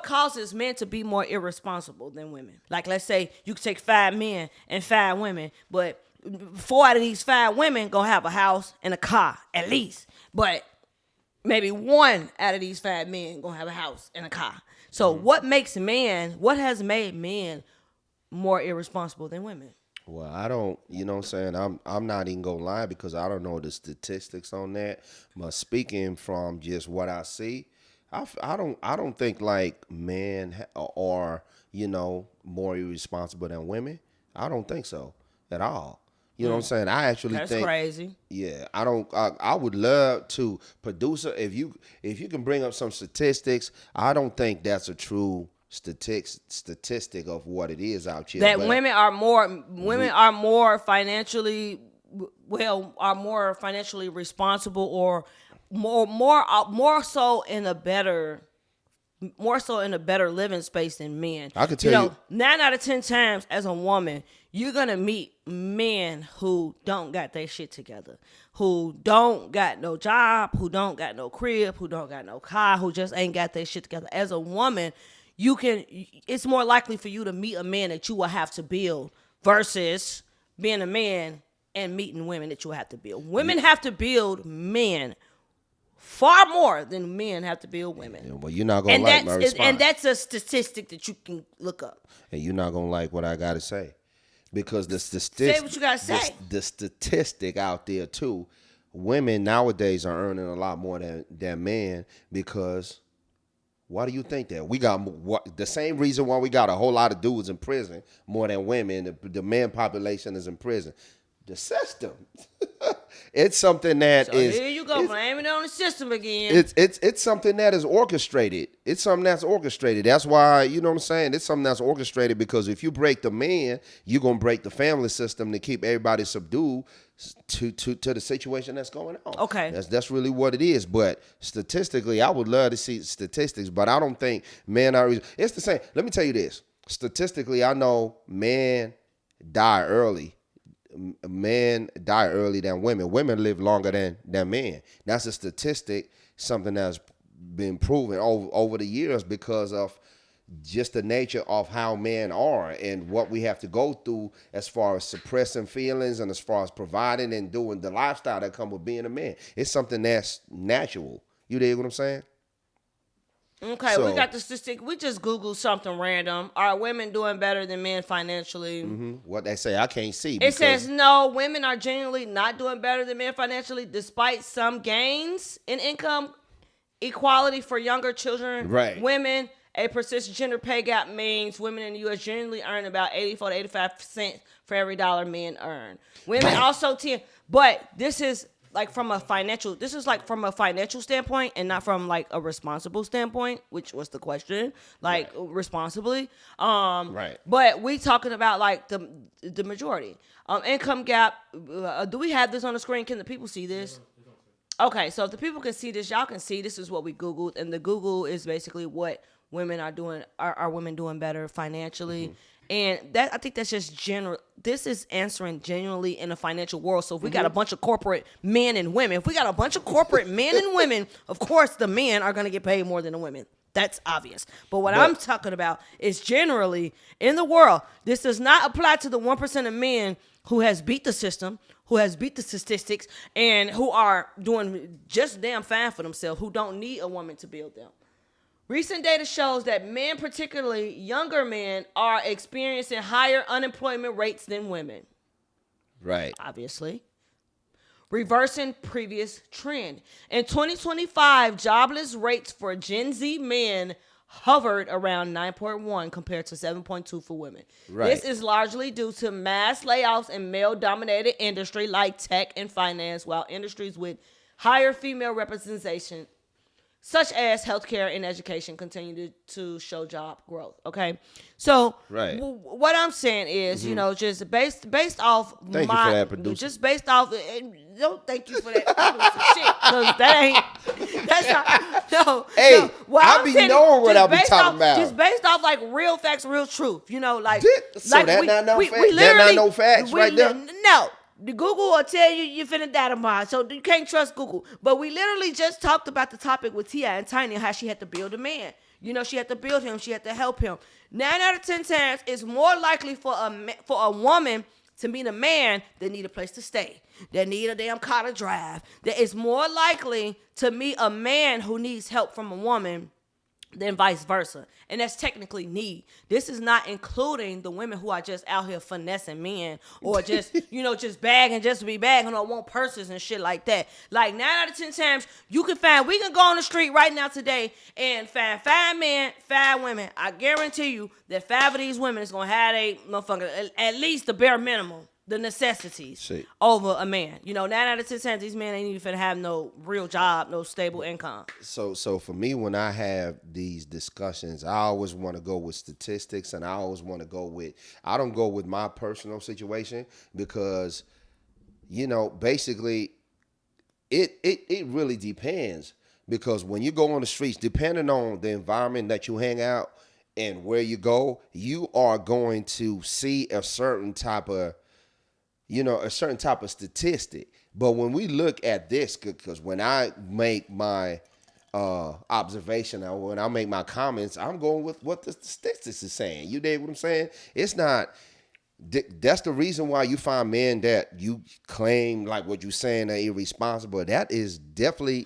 causes men to be more irresponsible than women? Like, let's say you could take 5 men and 5 women, but 4 out of these 5 women gonna have a house and a car at least, but maybe 1 out of these 5 men gonna have a house and a car. So what has made men more irresponsible than women? Well, I don't, you know what I'm saying? I'm not even gonna lie because I don't know the statistics on that. But speaking from just what I see, I don't think like men are, more irresponsible than women. I don't think so at all. You know what I'm saying? I actually That's think crazy. Yeah, I don't. I would love to producer if you can bring up some statistics. I don't think that's a true statistic of what it is out here. That but women are more financially responsible, or more so in a better living space than men. I could tell you 9 out of 10 times as a woman, you're gonna meet men who don't got their shit together, who don't got no job, who don't got no crib, who don't got no car, who just ain't got their shit together. As a woman, it's more likely for you to meet a man that you will have to build versus being a man and meeting women that you have to build. Women have to build men far more than men have to build women. Yeah, well, you're not gonna like my response, and that's a statistic that you can look up. And you're not gonna like what I gotta say, because say what you gotta say. The statistic out there too, women nowadays are earning a lot more than men because. Why do you think that? We got the same reason why we got a whole lot of dudes in prison more than women. The man population is in prison. The system. It's something that is. Here you go, blaming it on the system again. It's something that is orchestrated. It's something that's orchestrated. That's why, you know what I'm saying? It's something that's orchestrated because if you break the man, you're gonna break the family system to keep everybody subdued to the situation that's going on. Okay. That's really what it is. But statistically, I would love to see statistics, but I don't think men are. It's the same. Let me tell you this. Statistically, I know men die early. Men die early than women. Women live longer than men. That's a statistic, something that's been proven over the years because of just the nature of how men are and what we have to go through as far as suppressing feelings and as far as providing and doing the lifestyle that come with being a man. It's something that's natural. You dig what I'm saying? Okay, so, we got the statistic. We just Googled something random. Are women doing better than men financially? Mm-hmm. What they say, I can't see. It says no, women are genuinely not doing better than men financially, despite some gains in income equality for younger children. Right. Women, a persistent gender pay gap means women in the U.S. generally earn about 84 to 85% for every dollar men earn. Women also tend, but this is from a financial standpoint and not from like a responsible standpoint, which was the question, responsibly. Right. But we talking about like the majority. Income gap. Do we have this on the screen? Can the people see this? Okay, so if the people can see this, y'all can see this is what we Googled, and the Google is basically what women are doing. Are women doing better financially? Mm-hmm. And that, I think that's just general. This is answering genuinely in a financial world. So if we got a bunch of corporate men and women, of course the men are going to get paid more than the women. That's obvious. But I'm talking about is generally in the world. This does not apply to the 1% of men who has beat the system, who has beat the statistics, and who are doing just damn fine for themselves, who don't need a woman to build them. Recent data shows that men, particularly younger men, are experiencing higher unemployment rates than women. Right. Obviously. Reversing previous trend. In 2025, jobless rates for Gen Z men hovered around 9.1 compared to 7.2 for women. Right. This is largely due to mass layoffs in male-dominated industry like tech and finance, while industries with higher female representation such as healthcare and education continue to show job growth. Okay, so what I'm saying is, just based off thank you for that, producer. Just based off. Don't thank you for that shit, because that ain't. That's not. No. Hey, no, I be knowing what I be talking about. Just based off like real facts, real truth. So that not no facts right there. No. The Google will tell you finna die tomorrow, so you can't trust Google. But we literally just talked about the topic with Tia and Tiny, how she had to build a man. She had to build him. She had to help him. 9 out of 10 times, it's more likely for a woman to meet a man that need a place to stay, that need a damn car to drive. That is more likely to meet a man who needs help from a woman than vice versa. And that's technically need. This is not including the women who are just out here finessing men or just, just bagging just to be bagging or want purses and shit like that. Like 9 out of 10 times, we can go on the street right now today and find 5 men, 5 women. I guarantee you that 5 of these women is going to have a motherfucker, at least the bare minimum. The necessities over a man. 9 out of 10 times, these men ain't even finna have no real job, no stable income. So for me, when I have these discussions, I always want to go with statistics, and I always want to I don't go with my personal situation because, basically, it really depends. Because when you go on the streets, depending on the environment that you hang out and where you go, you are going to see a certain type of statistic. But when we look at this, because when I make my observation or when I make my comments, I'm going with what the statistics is saying. You dig what I'm saying? It's not. That's the reason why you find men that you claim, like what you're saying, are irresponsible. That is definitely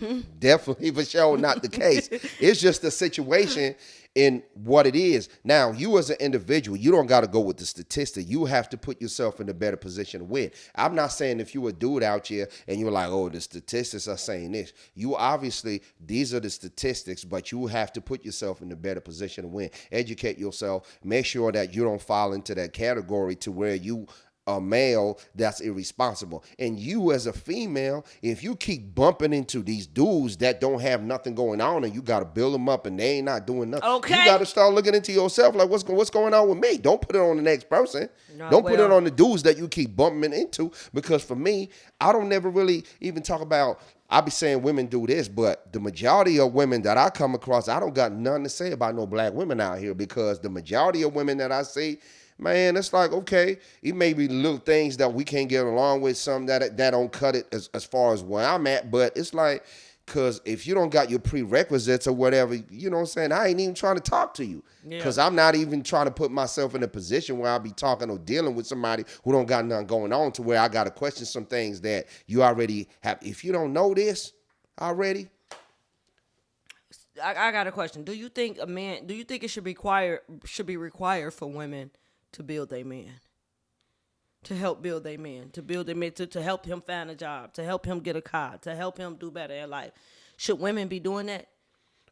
for sure not the case. It's just a situation in what it is. Now, you as an individual, you don't got to go with the statistic. You have to put yourself in a better position to win. I'm not saying if you a dude out here and you're like, oh, the statistics are saying this. You obviously, these are the statistics, but you have to put yourself in a better position to win. Educate yourself. Make sure that you don't fall into that category to where you a male that's irresponsible. And you as a female, if you keep bumping into these dudes that don't have nothing going on and you got to build them up and they ain't not doing nothing, you got to start looking into yourself like what's going on with me. Don't put it on the next person. Don't put it on the dudes that you keep bumping into, because for me, I don't never really even talk about, I be saying women do this, but the majority of women that I come across, I don't got nothing to say about no black women out here, because the majority of women that I see, man, it's like, okay, it may be little things that we can't get along with, some that don't cut it as far as where I'm at, but it's like, because if you don't got your prerequisites or whatever, you know what I'm saying, I ain't even trying to talk to you, because I'm not even trying to put myself in a position where I'll be talking or dealing with somebody who don't got nothing going on to where I got to question some things that you already have. If you don't know this already. I got a question. Do you think it should be required for women to build a man, to help build a man, to help him find a job, to help him get a car, to help him do better in life? Should women be doing that?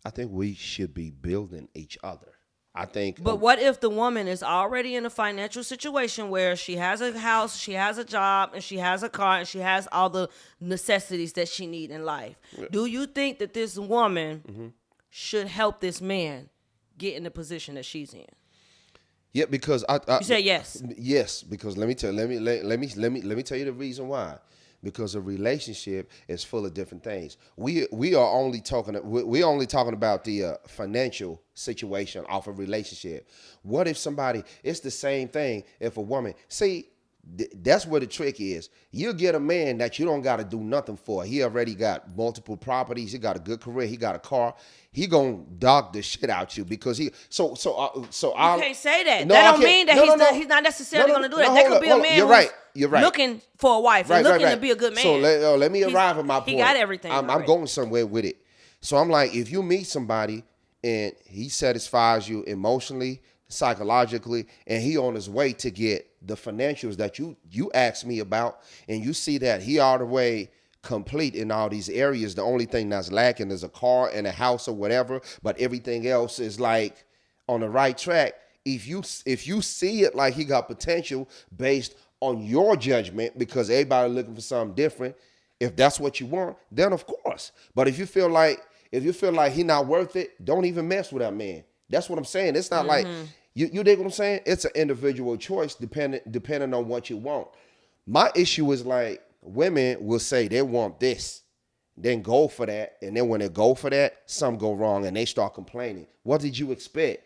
I think we should be building each other. I think. But what if the woman is already in a financial situation where she has a house, she has a job, and she has a car, and she has all the necessities that she needs in life? Yeah. Do you think that this woman should help this man get in the position that she's in? Yeah, because you say yes. Yes, because let me tell you the reason why. Because a relationship is full of different things. We are only talking about the financial situation off a relationship. What if somebody? It's the same thing. If a woman, see, that's where the trick is. You get a man that you don't got to do nothing for. He already got multiple properties. He got a good career. He got a car. He gonna dog the shit out you because he. So you can't say that. No, that don't mean that he's not necessarily gonna do that. That could be a man You're right. Looking for a wife and looking to be a good man. So let me arrive at my point. He got everything. I'm going somewhere with it. So I'm like, if you meet somebody and he satisfies you emotionally, psychologically, and he on his way to get the financials that you asked me about, and you see that he all the way complete in all these areas, the only thing that's lacking is a car and a house or whatever, but everything else is like on the right track. If you see it like he got potential based on your judgment, because everybody looking for something different, if that's what you want, then of course. But if you feel like he not worth it, don't even mess with that man. That's what I'm saying. It's not like you dig what I'm saying? It's an individual choice depending on what you want. My issue is like, women will say they want this, then go for that, and then when they go for that, something go wrong and they start complaining. What did you expect?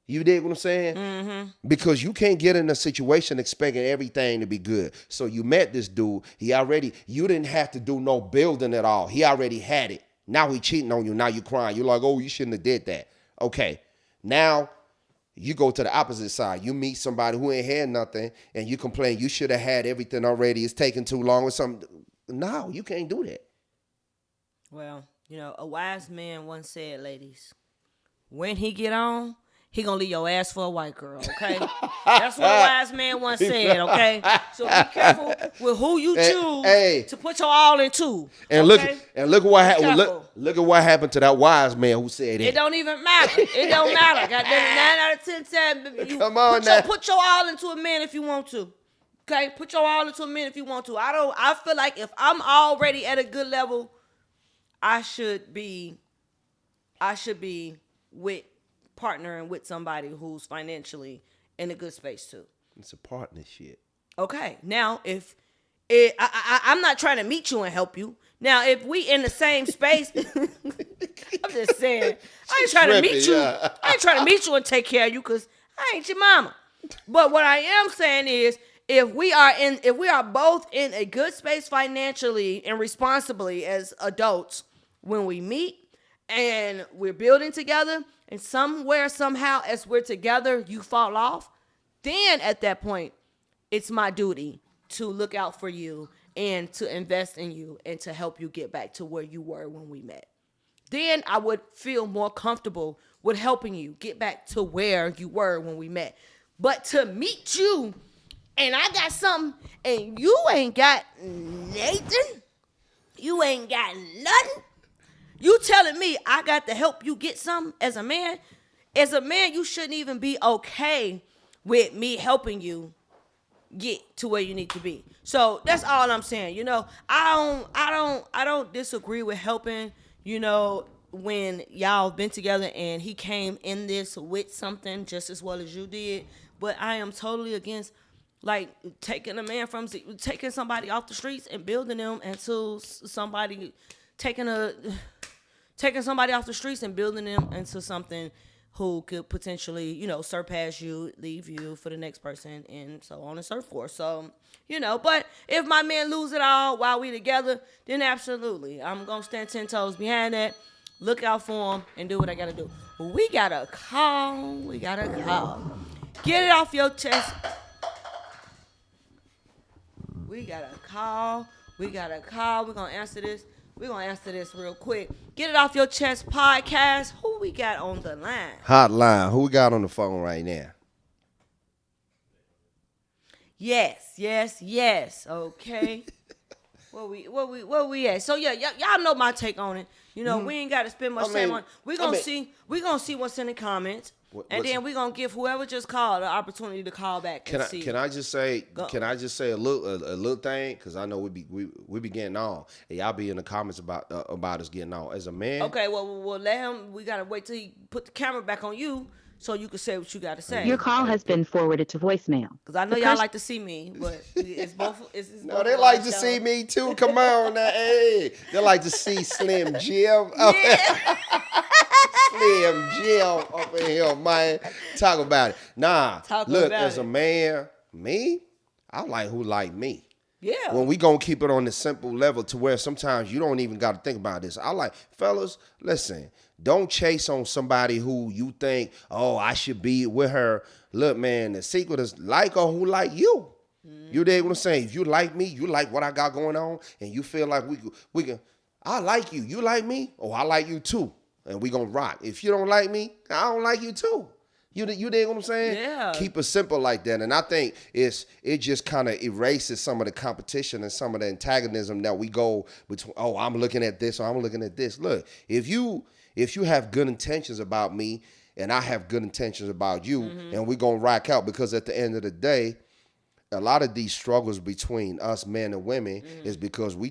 You dig what I'm saying? Because you can't get in a situation expecting everything to be good. So you met this dude. You didn't have to do no building at all. He already had it. Now he cheating on you. Now you crying. You're like, oh, you shouldn't have did that. Okay, now you go to the opposite side. You meet somebody who ain't had nothing, and you complain you should have had everything already. It's taking too long or something. No, you can't do that. Well, a wise man once said, ladies, when he get on, he gonna leave your ass for a white girl, okay? That's what a wise man once said, okay? So be careful with who you choose to put your all into. And okay? look what happened. Look at what happened to that wise man who said that. It don't even matter. It don't matter. God damn it, 9 out of 10 times. Come on now. Put your all into a man if you want to. Okay? Put your all into a man if you want to. I feel like if I'm already at a good level, I should be with partnering with somebody who's financially in a good space too. It's a partnership. Okay. Now, I'm not trying to meet you and help you. Now, if we in the same space, I'm just saying, I ain't trying to meet you. I ain't trying to meet you and take care of you because I ain't your mama. But what I am saying is, if we are both in a good space financially and responsibly as adults, when we meet and we're building together, and somewhere, somehow, as we're together, you fall off, then at that point, it's my duty to look out for you and to invest in you and to help you get back to where you were when we met. Then I would feel more comfortable with helping you get back to where you were when we met. But to meet you and I got something and you ain't got Nathan, you ain't got nothing, you telling me I got to help you get something as a man? As a man, you shouldn't even be okay with me helping you get to where you need to be. So that's all I'm saying. I don't disagree with helping, when y'all been together and he came in this with something just as well as you did. But I am totally against taking somebody off the streets and building them into somebody taking somebody off the streets and building them into something who could potentially, surpass you, leave you for the next person, and so on and so forth. So, but if my man lose it all while we together, then absolutely, I'm going to stand 10 toes behind that, look out for him, and do what I got to do. We got a call. Get it off your chest. We got a call. We're going to answer this. We're going to answer this real quick. Get it off your chest podcast. Who we got on the line? Hotline. Who we got on the phone right now? Yes. Okay. Where we at? So yeah, y'all know my take on it. We ain't got to spend much time on it. We're going to see what's in the comments. And then we're gonna give whoever just called the opportunity to call back. Can I just say a little thing? Because I know we be getting on, and y'all be in the comments about us getting on. As a man, okay, well let him. We gotta wait till he put the camera back on you, so you can say what you gotta say. Your call has been forwarded to voicemail. Because I know y'all like to see me, but it's both. No, they like to see me too. Come on now, hey, they like to see Slim Jim. Yeah. Slim Jim up in here, man. Talk about it. As a man, I like who like me. Yeah. When we gonna keep it on the simple level to where sometimes you don't even gotta think about this. I like, fellas, listen, don't chase on somebody who you think, oh, I should be with her. Look, man, the secret is like or who like you. You dig what I'm saying? If you like me, you like what I got going on, and you feel like we can, I like you. You like me? Oh, I like you too. And we gonna rock. If you don't like me, I don't like you too. You dig what I'm saying? Yeah. Keep it simple like that. And I think it just kind of erases some of the competition and some of the antagonism that we go between, oh, I'm looking at this or I'm looking at this. Look, if you have good intentions about me and I have good intentions about you, and we gonna rock out, because at the end of the day, a lot of these struggles between us men and women is because we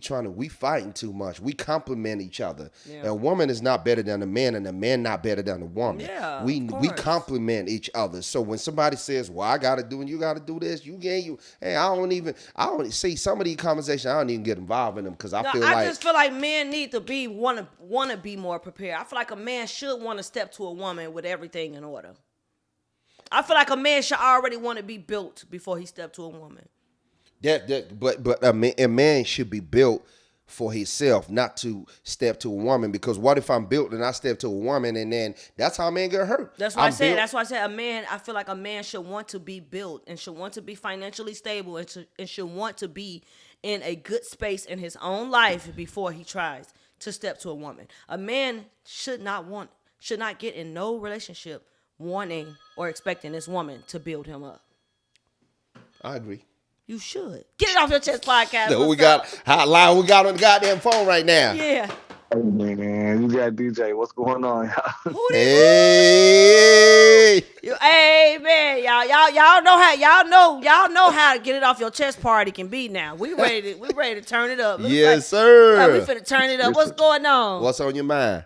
fighting too much. We complement each other. Yeah. A woman is not better than a man, and a man not better than a woman. Yeah, we complement each other. So when somebody says, "Well, I got to do and you got to do this," hey, I don't see some of these conversations. I don't even get involved in them because I just feel like men need to want to be more prepared. I feel like a man should want to step to a woman with everything in order. I feel like a man should already want to be built before he steps to a woman. But a man should be built for himself, not to step to a woman. Because what if I'm built and I step to a woman, and then that's how men get hurt. That's why I I'm said. built- That's why I said a man. I feel like a man should want to be built and should want to be financially stable and should want to be in a good space in his own life before he tries to step to a woman. A man should not get in no relationship wanting or expecting this woman to build him up. I agree. You should get it off your chest, podcast. So we What's got up? hotline. We got on the goddamn phone right now. Yeah. Hey man, you got DJ. What's going on, y'all? Who this? Hey. Hey man, y'all know how to get it off your chest party can be now. We ready to turn it up. Looks Yes, like, sir. we finna turn it up. What's going on? What's on your mind?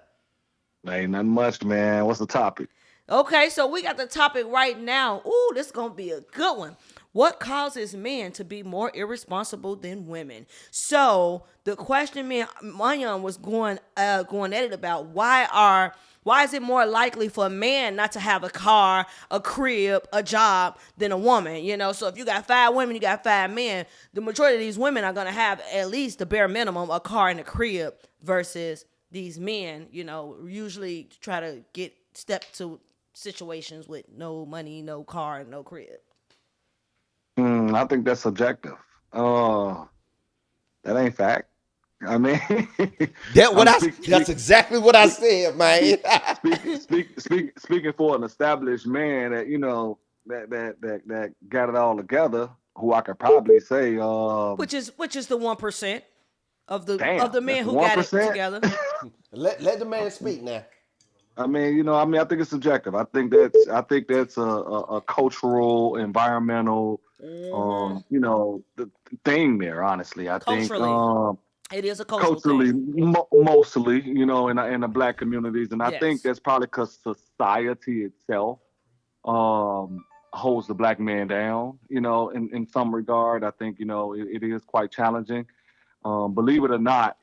Ain't nothing much, man. What's the topic? Okay, so we got the topic right now. Ooh, this is gonna be a good one. What causes men to be more irresponsible than women? So the question me and Mayan was going at it about why is it more likely for a man not to have a car, a crib, a job than a woman? You know, so if you got 5 women, you got 5 men. The majority of these women are gonna have at least the bare minimum, a car and a crib, versus these men, you know, usually try to step to situations with no money, no car, and no crib. I think that's subjective. That ain't fact. I mean, That's exactly what I said, man. speaking for an established man that that got it all together, who I could probably say, Which is the 1% of the damn, men that's who got it 1%? together. let the man speak now. I mean, I think it's subjective. I think that's a cultural, environmental, the thing there. Honestly, I think Culturally. It is a cultural culturally, thing. mostly, in the black communities, and I Yes. think that's probably because society itself holds the black man down. In some regard, I think it is quite challenging. Believe it or not,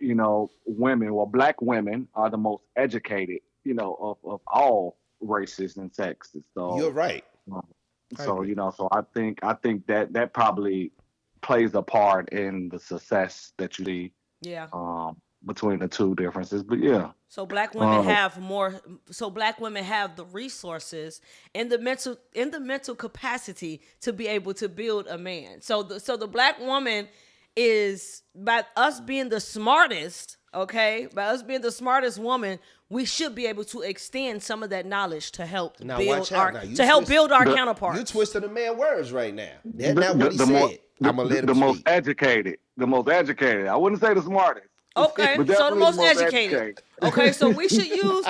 black women are the most educated, of all races and sexes. So You're right. I so agree. so I think that probably plays a part in the success that you see Yeah. between the two differences. But yeah, So black women Um, have more. So black women have the resources and the mental capacity to be able to build a man. So the black woman is, by us being the smartest. Okay, by us being the smartest woman, we should be able to extend some of that knowledge to help Now build watch out. Now, you build our the- counterparts. You twisted the man words right now. That's the, not what he the said. more, I'm gonna let him the most speak. educated, the most educated. I wouldn't say the smartest. Okay, but so the definitely most educated. Okay, so we should use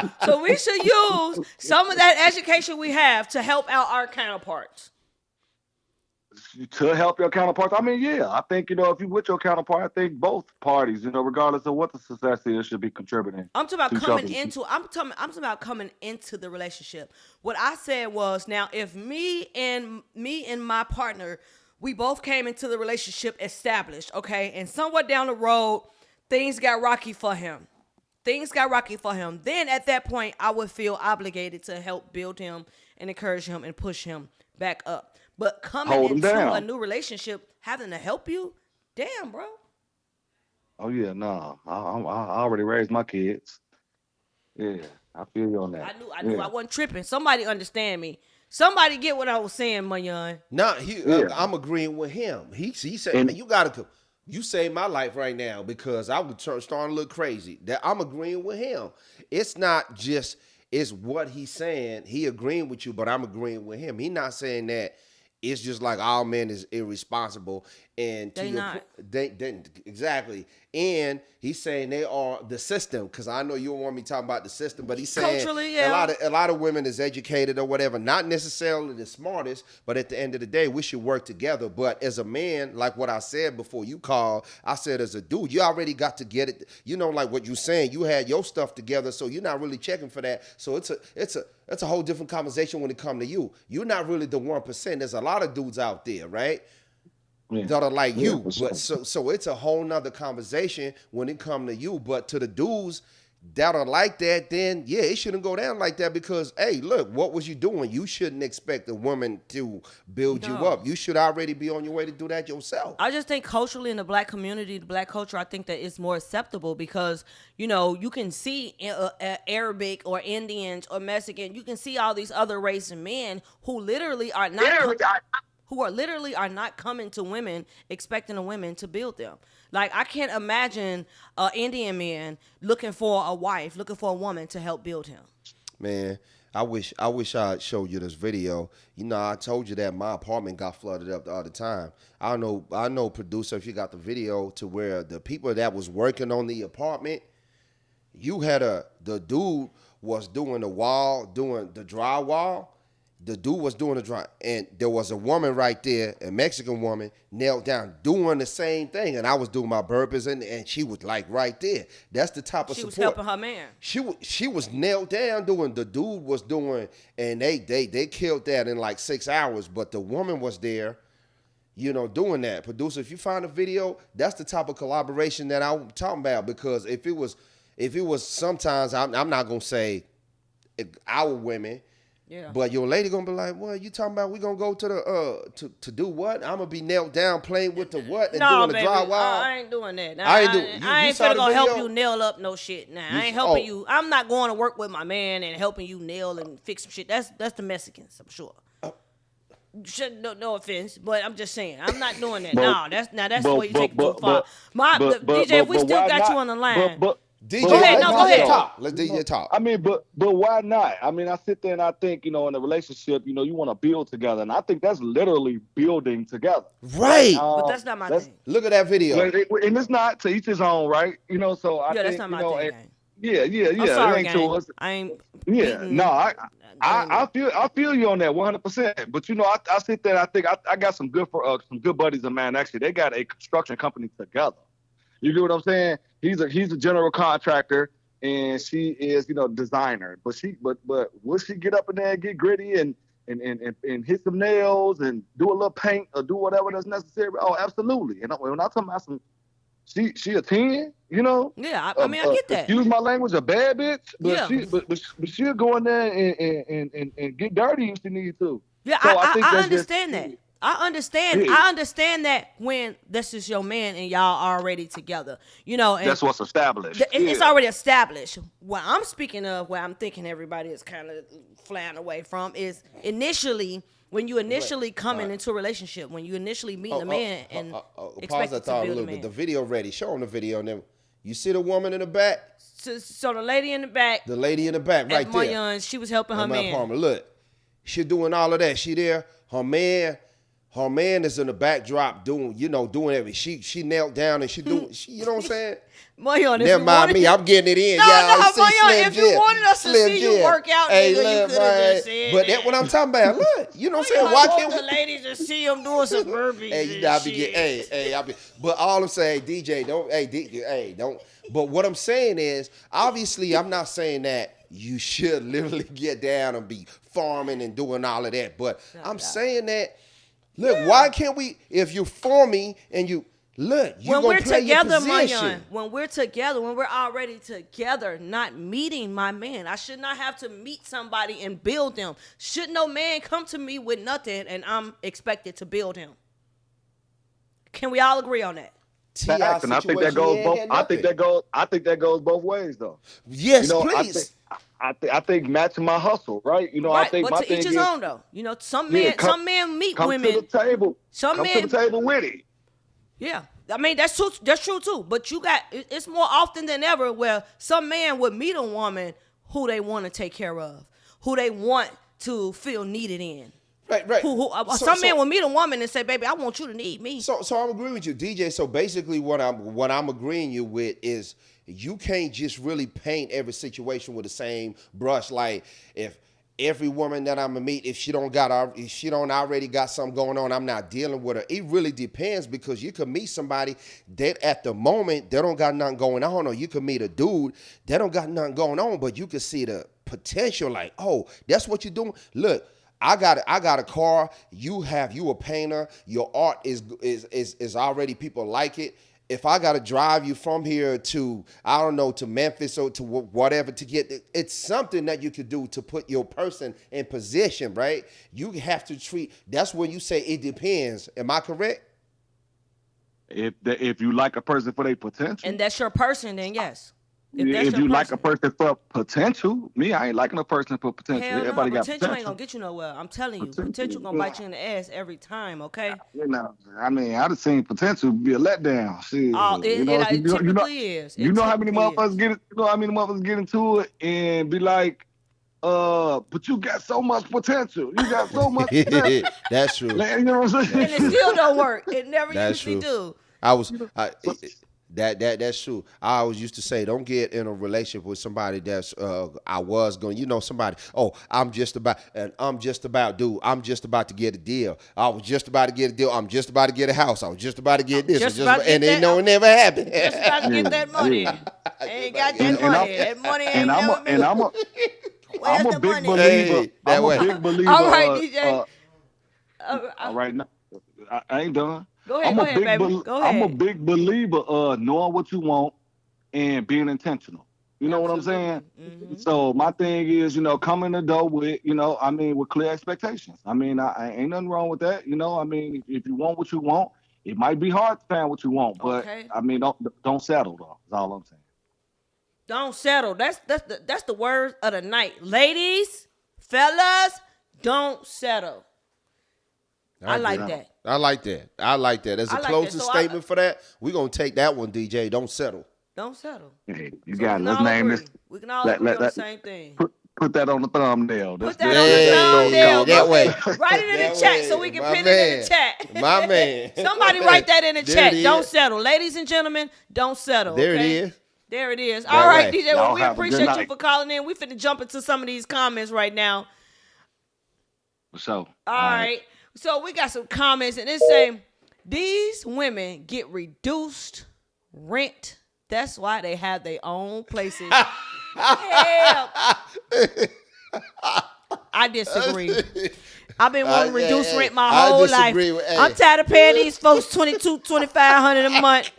some of that education we have to help out our counterparts. To help your counterparts. I mean, yeah, I think if you with your counterpart, I think both parties, regardless of what the success is, should be contributing. I'm talking about to each coming other. into. I'm talking about coming into the relationship. What I said was, now if me and my partner, we both came into the relationship established, okay, and somewhat down the road, things got rocky for him. Then at that point, I would feel obligated to help build him and encourage him and push him back up. But coming Hold him into down. a new relationship, having to help you, damn, bro. Oh yeah, no, I already raised my kids. Yeah, I feel you on that. I knew I wasn't tripping. Somebody understand me. Somebody get what I was saying, Mayan. No, Yeah. I'm agreeing with him. He said, And- man, you gotta come. You saved my life right now because I was starting to look crazy. That I'm agreeing with him. It's not just it's what he's saying. He agreeing with you, but I'm agreeing with him. He not saying that it's just like all men is irresponsible and They not. They exactly. And he's saying they are the system, because I know you don't want me talking about the system, but he's saying Culturally, yeah. a lot of women is educated or whatever, not necessarily the smartest, but at the end of the day, we should work together. But as a man, like what I said before you called, I said as a dude, you already got to get it. Like what you're saying, you had your stuff together, so you're not really checking for that. So it's a whole different conversation when it comes to you. You're not really the 1%. There's a lot of dudes out there, right? Yeah. That are like Yeah, you, for sure. but so it's a whole nother conversation when it comes to you. But to the dudes, that are like that, then yeah, it shouldn't go down like that because, hey, look, what was you doing? You shouldn't expect a woman to build you No. up. You should already be on your way to do that yourself. I just think culturally in the black community, the black culture, I think that it's more acceptable because, you know, you can see Arabic or Indians or Mexican, you can see all these other race of men who literally are not are not coming to women expecting the women to build them. Like I can't imagine an Indian man looking for a wife, looking for a woman to help build him. Man, I wish I'd show you this video. You know, I told you that my apartment got flooded up the other time. I know producer, if you got the video to where the people that was working on the apartment, the dude was doing the wall, doing the drywall. The dude was doing the dry, and there was a woman right there, a Mexican woman, knelt down doing the same thing, and I was doing my burpees, and she was like right there. That's the type of She support. was helping her man. She was knelt down doing the dude was doing, and they killed that in like 6 hours, but the woman was there, you know, doing that. Producer, if you find a video, that's the type of collaboration that I'm talking about. Because if it was sometimes I'm not gonna say our women. Yeah. But your lady gonna be like, "What you talking about? We gonna go to the to do what? I'm gonna be knelt down playing with the what and No, doing the baby, drywall." I ain't doing that. I ain't doing- you I ain't saw finna the go help video? you nail up no shit. Nah, I ain't Oh. helping you. I'm not going to work with my man and helping you nail and fix some shit. That's the Mexicans, I'm sure. No offense, but I'm just saying I'm not doing that. No, that's where you take it too far. DJ, if we still why got not? you on the line. DJ, Go ahead, let no, go DJ ahead. talk. Let DJ talk. I mean, but why not? I mean, I sit there and I think, you know, in a relationship, you know, you want to build together, and I think that's literally building together. Right. But that's not my thing. Look at that video. And it's not to each his own, right? You know, so I Yeah, think, that's not you my know, thing. and- Gang. yeah. I'm sorry, it ain't gang. to us. I ain't. Yeah, beating- no, I feel you on that 100%. But you know, I sit there and I think I got some good buddies of mine. Actually, they got a construction company together. You get what I'm saying? He's a general contractor, and she is, you know, designer. But will she get up in there and get gritty and hit some nails and do a little paint or do whatever that's necessary? Oh, absolutely. And when I'm talking about some, she a 10, you know? Yeah, I mean, I get that. Excuse my language, a bad bitch. But Yeah. but she'll go in there and get dirty if she needs to. Yeah, So I think that's understand just, that. I understand. Yeah. I understand that when this is your man and y'all already together, you know. And that's what's established. it's Yeah. already established. What I'm speaking of, where I'm thinking everybody is kind of flying away from, is initially when you coming into a relationship, when you initially meet a man and Pause expect that to thought a build a little man. bit. The video ready. Show them the video, and then you see the woman in the back, So the lady in the back, the lady in the back, right at there. Young, she was helping her in my man. apartment. Look, she doing all of that. She there. Her man is in the backdrop doing everything. She knelt down and she doing. You know what I'm saying? Moyon, if Never you mind wanted- me. I'm getting it in. No, y'all. no, You see Moyon, Slim if you Jim. wanted us to Slim see you Jim. work out, Hey, nigga, you look, could have man. just said But that. that's what I'm talking about. Look, you know what I'm saying? I Why want can't the we? ladies to see him doing some burpees? Hey, you and gotta be shit. get. I be. But all I'm saying, DJ, don't. Hey, DJ, hey, don't. But what I'm saying is, obviously, I'm not saying that you should literally get down and be farming and doing all of that. But I'm saying that, look, why can't we? If you're farming and you look, you When gonna we're play together, your my position. young, when we're together, when we're already together, not meeting my man, I should not have to meet somebody and build them. Should no man come to me with nothing and I'm expected to build him? Can we all agree on that? T.I. Facts, and I think that situation, goes he ain't both. had I think nothing. that goes both ways, though. Yes, You know, please. I think matching my hustle, right? You know, Right, I think but my to thing each his is, own though. You know, some Yeah, men meet come women. to the table. Some come men- to the table with it. Yeah, I mean that's true. That's true too. But it's more often than ever where some man would meet a woman who they want to take care of, who they want to feel needed in. Right. Some men will meet a woman and say, "Baby, I want you to need me." So I'm agreeing with you, DJ. So basically, what I'm agreeing you with is you can't just really paint every situation with the same brush. Like if every woman that I'm gonna meet, if she don't already got something going on, I'm not dealing with her. It really depends because you could meet somebody that at the moment they don't got nothing going on, or you could meet a dude that don't got nothing going on, but you could see the potential. Like, oh, that's what you're doing. Look. I got a car. You a painter. Your art is already people like it. if I got to drive you from here to, I don't know, to Memphis or to whatever to get, it's something that you could do to put your person in position, right? You have to treat, that's when you say it depends. Am I correct? If you like a person for their potential, And that's your person, then yes. If that's if your you like a person. person for potential, me, I ain't liking a person for potential. Hell no, Everybody got potential ain't potential. gonna get you nowhere. I'm telling you, potential Potential, gonna bite you in the ass every time. Okay. you know, I mean, I've seen potential be a letdown. Shit, Oh, you know, it typically is. you It know how many typically motherfuckers is. get it, you know how many motherfuckers get into it and be like, but you got so much potential. You got so much potential. That's true. Like, you know what I'm saying? And it still don't work. It never That's usually true. do. I was You know, I, but that's true. I always used to say, don't get in a relationship with somebody that's I was going. You know, somebody. Oh, I'm just about to get a deal. I was just about to get a deal. I'm just about to get a house. I was just about to get this. Just about to get and they that. know it never happened. Just about to get that money. yeah. Ain't got And- that and money. That money and ain't I'm never a, and I'm a, Where's I'm a the big money? believer. Hey, that I'm a way. big believer. All right, DJ. All right, now I ain't done. Go ahead, baby. Go I'm a ahead. big believer of knowing what you want and being intentional. You know what I'm saying? Absolutely. So my thing is, come in the door with, I mean, with clear expectations. I mean, I ain't nothing wrong with that. I mean, if you want what you want, it might be hard to find what you want, but Okay. I mean, don't settle though. That's all I'm saying. Don't settle. That's the word of the night. Ladies, fellas, don't settle. I like agree. that. I like that. I like that. As a I like that. closing So statement for that, we're gonna take that one, DJ. Don't settle. Don't settle. Hey, you So got we it. can Let's all name agree. this. We can all Let- agree let- on the let- same thing. Put that on the thumbnail. Put That's that on the that's thumbnail. code. that Go way. ahead. Write it in That the chat way. so we can My pin it in the man. chat. My man. Somebody write that in the There chat. it Don't is. settle. Ladies and gentlemen, don't settle. There okay? it is. There it is. That All right, way. DJ. Well, Y'all we have a good appreciate you night. for calling in. We finna jump into some of these comments right now. So, All right. So we got some comments, and it say these women get reduced rent. That's why they have their own places. Hell. I disagree. I've been wanting to reduce rent my I whole life. disagree with- hey. I'm tired of paying these folks $2,500 a month.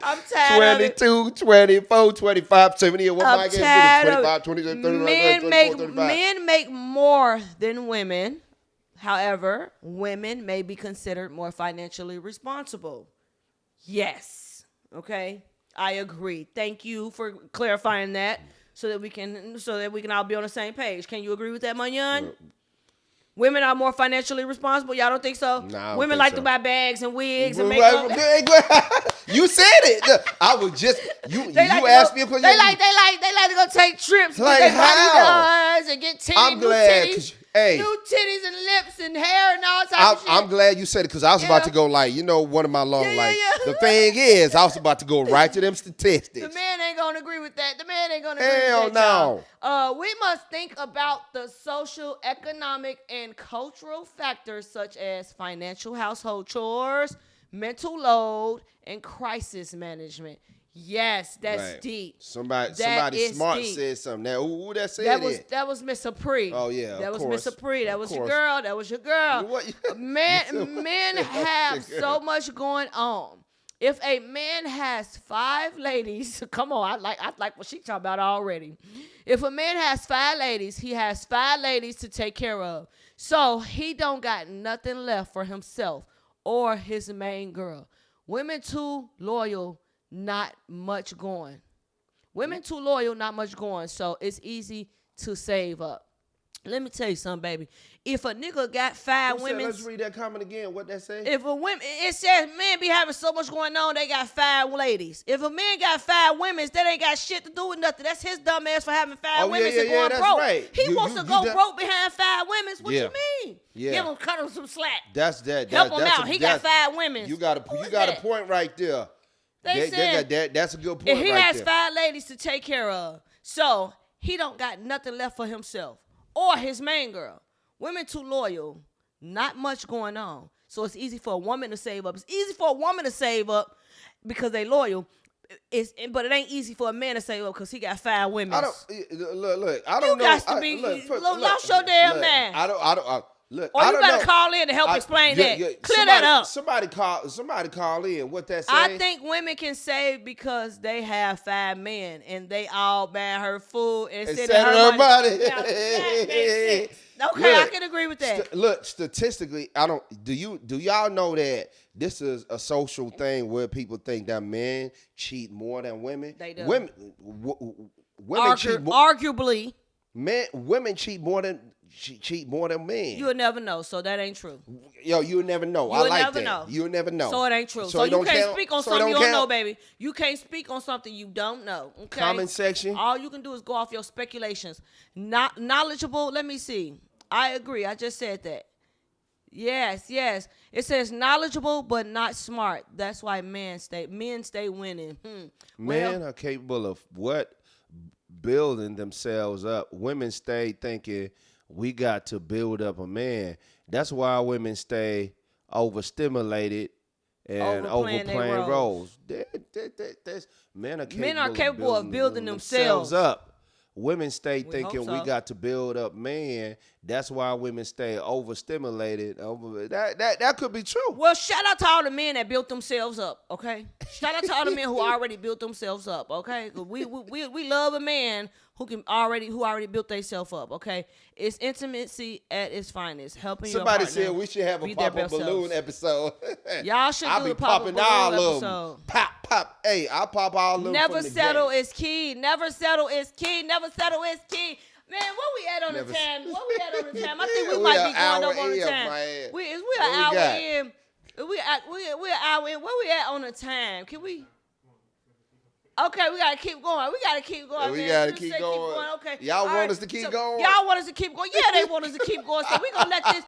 I'm tired of it. 22, 24, 25, 70. What I'm my guess tired is of 25, 27, 30, men 34, make 35. men make more than women. However, women may be considered more financially responsible. Yes. Okay. I agree. Thank you for clarifying that so that we can all be on the same page. Can you agree with that, Manyan? Women are more financially responsible. Y'all don't think so? Nah, I don't Women think like so. to buy bags and wigs and Right, makeup. you said it. Look, I was just you They like to asked go, me a question. They like to go take trips, Like get their body how? done, and get titties, I'm new glad, titties, 'cause, hey. new titties and lips and hair and all types of shit. I'm glad you said it because I was about Yeah. to go like, one of my long Yeah. The thing is, I was about to go right to them statistics. The man ain't gonna agree with that. The man ain't gonna Hell agree with that. no. Y'all. We must think about the social, economic, and cultural factors such as financial household chores, mental load, and crisis management. Yes, that's Right. deep. Somebody is smart deep. said something. Now, who that said That was Miss Apri. Oh, yeah, that of was course. Miss Apri. That Of was your course. girl. That was your girl. What? Men have so much going on. If a man has 5 ladies, come on, I like what she talking about already. If a man has 5 ladies, he has 5 ladies to take care of. So he don't got nothing left for himself or his main girl. Women too loyal, not much going. Women too loyal, not much going. So it's easy to save up. Let me tell you something, baby. If a nigga got 5 women, Let's read that comment again. What that say? if a woman, it says men be having so much going on, they got 5 ladies. If a man got 5 women, that ain't got shit to do with nothing. That's his dumb ass for having 5 women and going that's broke. right. He wants to go broke behind 5 women. What Yeah. you mean? Yeah. Give him, cut him some slack. That's that. Help him that's out. He got 5 women. You got Who a is a that? point right there. They said that's a good point if he right has there. 5 ladies to take care of, so he don't got nothing left for himself or his main girl. Women too loyal, not much going on. So it's easy for a woman to save up. It's easy for a woman to save up because they loyal. But it ain't easy for a man to save up because he got 5 women. I don't look. I don't know. got to be- lost your damn mind. I don't. Look, Or I you don't better know. call in to help explain that. Clear that up. Somebody call in. What that say? I think women can save because they have 5 men and they all buy her food and And sit set in her her money. money. Now, that makes sense. Okay, I Look, can agree with that. Look, statistically, I don't. Do y'all know that this is a social thing where people think that men cheat more than women? They do. Women cheat more. Arguably, Women cheat more than men. you'll never know, so that ain't true. Yo, you'll never know. I You'll like never that. know. You'll never know. So it ain't true. So So it you don't can't count? speak on So it something you don't don't know, count? baby. You can't speak on something you don't know. Okay. Comment section. All you can do is go off your speculations. Not knowledgeable. Let me see. I agree. I just said that. Yes. It says knowledgeable but not smart. That's why men stay winning. Men are capable of what? Building themselves up. Women stay thinking we got to build up a man. That's why women stay overstimulated and Overplaying their overplaying roles. roles. Men are capable of building themselves up. Women stay We thinking hope we so. got to build up man. That's why women stay overstimulated. That could be true. Well, shout out to all the men that built themselves up, okay? Shout out to all the men who already built themselves up, okay? 'Cause we love a man who already built themselves up, okay? It's intimacy at its finest, helping Somebody your partner said we should have a be their pop a best balloon selves. episode. Y'all should I'll do be the pop a popping balloon all of them. episode. Pop. Hey, I pop all of them. Never from the settle gate. is key. Never settle is key. Never settle is key. Man, where we at on Never the time? Where we at on the time? I think we We might an be going up hour on the in, time. man. We an What we hour got? in. We're an hour in. Where we at on the time? Can we? Okay, we gotta keep going. We gotta keep going. We man. gotta You keep say going. Okay. Y'all All want right, us to keep so going? Y'all want us to keep going? Yeah, they want us to keep going. So we gonna let this.